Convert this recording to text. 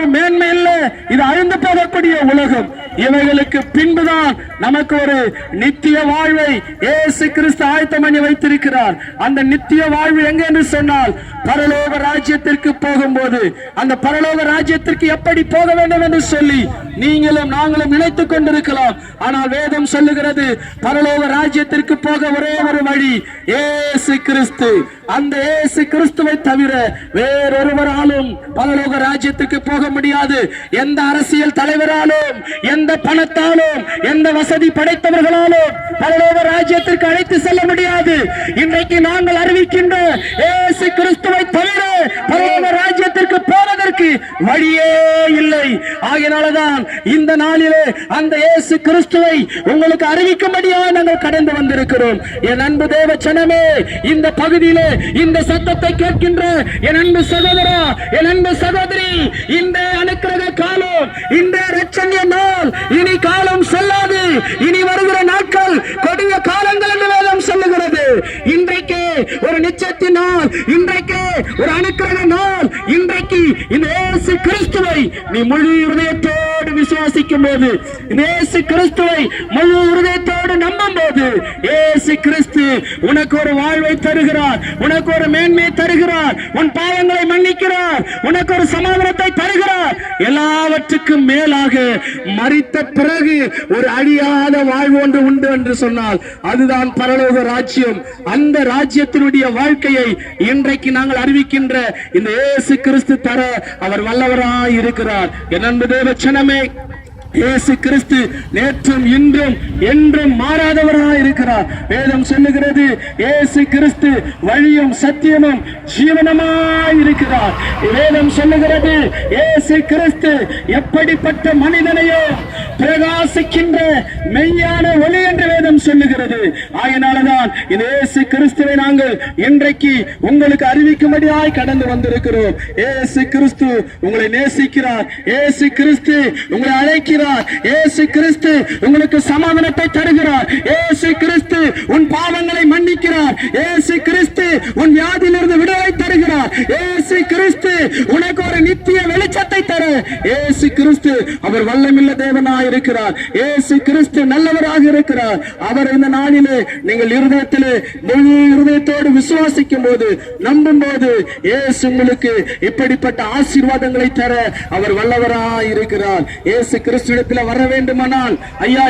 ஒரு மேன்மை இல்லை. இது அழிந்து போகக்கூடிய உலகம். இவைகளுக்கு பின்புதான் நமக்கு ஒரு நித்திய வாழ்வை இயேசு கிறிஸ்து ஆயத்தம் பண்ணி வைத்திருக்கிறார். அந்த நித்திய வாழ்வு எங்க என்று சொன்னால் பரலோக ராஜ்யத்திற்கு போகும்போது, அந்த பரலோக ராஜ்யத்திற்கு எப்படி போக வேண்டும் என்று சொல்லி நீங்களும் நாங்களும் நினைத்துக் கொண்டிருக்கலாம். ஆனால் வேதம் சொல்லுகிறது பரலோக ராஜ்யத்திற்கு போக ஒரே ஒரு வழி இயேசு கிறிஸ்து. அந்த இயேசு கிறிஸ்துவை தவிர வேறொருவராலும் பரலோக ராஜ்யத்துக்கு போக முடியாது. எந்த அரசியல் தலைவராலும், எந்த பணத்தாலும், எந்த வசதி படைத்தவர்களாலும் பரலோக ராஜ்யத்திற்கு அழைத்து செல்ல முடியாது. இன்றைக்கு நாங்கள் அறிவிக்கின்ற இயேசு கிறிஸ்துவை தவிர பரலோக ராஜ்யத்திற்கு போவதற்கு வழியே இல்லை. ஆகையினால்தான் இந்த நாளிலே அந்த இயேசு கிறிஸ்துவை உங்களுக்கு அறிவிக்கும்படியாக நாங்கள் கடந்து வந்திருக்கிறோம். என் அன்பு தேவ ஜனமே, இந்த பகுதியிலே இந்த சத்தத்தை கேட்கின்ற என் அன்பு சகோதரா, என் அன்பு சகோதரி, இந்த அனுக்கிரக காலம், இந்த இரட்சணிய நாள் இனி காலம் செல்லாது. இனி வருகிற நாட்கள் கொடிய காலங்கள் என்று வேதம் சொல்லுகிறது. இன்றைக்கு ஒரு நிச்சயத்தின் நாள், இன்றைக்கு ஒரு அனுக்கிரக நாள். இன்றைக்கு இந்த இயேசு கிறிஸ்துவை நீ முழு இதயத்தோடு விசுவாசிக்கும் போது, இயேசு கிறிஸ்துவை முழு இதயத்தோடு நம்பும் போது, இயேசு கிறிஸ்து உனக்கு ஒரு வாழ்வை தருகிறார், உனக்கு ஒரு மேன்மையை தருகிறார், உன் பாவங்களை மன்னிக்கிறார், உனக்கு ஒரு சமாதானத்தை தருகிறார். எல்லாவற்றுக்கும் மேலாக மரித்த பிறகு ஒரு அழியாத வாழ்வு ஒன்று உண்டு என்று சொன்னால் அதுதான் பரலோக ராஜ்யம். அந்த ராஜ்யத்தினுடைய வாழ்க்கையை இன்றைக்கு நாங்கள் அறிவிக்கின்ற இந்த இயேசு கிறிஸ்து தர அவர் வல்லவராய் இருக்கிறார். என் அன்பு தேவ ஜனமே, இயேசு கிறிஸ்து நேற்றும் இன்றும் என்றும் மாறாதவராய் இருக்கிறார். வேதம் சொல்லுகிறது இயேசு கிறிஸ்து வழியும் சத்தியமும் ஜீவனமாய் இருக்கிறார். வேதம் சொல்லுகிறது இயேசு கிறிஸ்து எப்படிப்பட்ட மனிதனையோ பிரகாசிக்கின்ற மெய்யான ஒளி என்று வேதம் சொல்லுகிறது. ஆகையினால்தான் இந்த இயேசு கிறிஸ்துவை நாங்கள் இன்றைக்கு உங்களுக்கு அறிவிக்கும்படியாய் கடந்து வந்திருக்கிறோம். இயேசு கிறிஸ்து உங்களை நேசிக்கிறார். இயேசு கிறிஸ்து உங்களை அழைக்கிறார். இயேசு கிறிஸ்து உங்களுக்கு சமாதானத்தை தருகிறார். இயேசு கிறிஸ்து உன் பாவங்களை மன்னிக்கிறார். இயேசு கிறிஸ்து உன் வியாதியிலிருந்து விடுதலை தருகிறார். இயேசு கிறிஸ்து உனக்கு ஒரு நித்திய வெளிச்சத்தை தர இயேசு கிறிஸ்து அவர் வல்லமில்ல தேவனாய் இருக்கிறார். இயேசு கிறிஸ்து நல்லவராக இருக்கிறார். அவர் இந்த நாளிலே நீங்கள் இருதயத்திலே முழு இருதயத்தோடு விசுவாசிக்கும் போது, நம்பும் போது, இயேசு உங்களுக்கு இப்படிப்பட்ட ஆசீர்வாதங்களை தர அவர் வல்லவராய் இருக்கிறார். இயேசு கிறிஸ்துவிடத்தில் வர வேண்டுமானால் ஐயா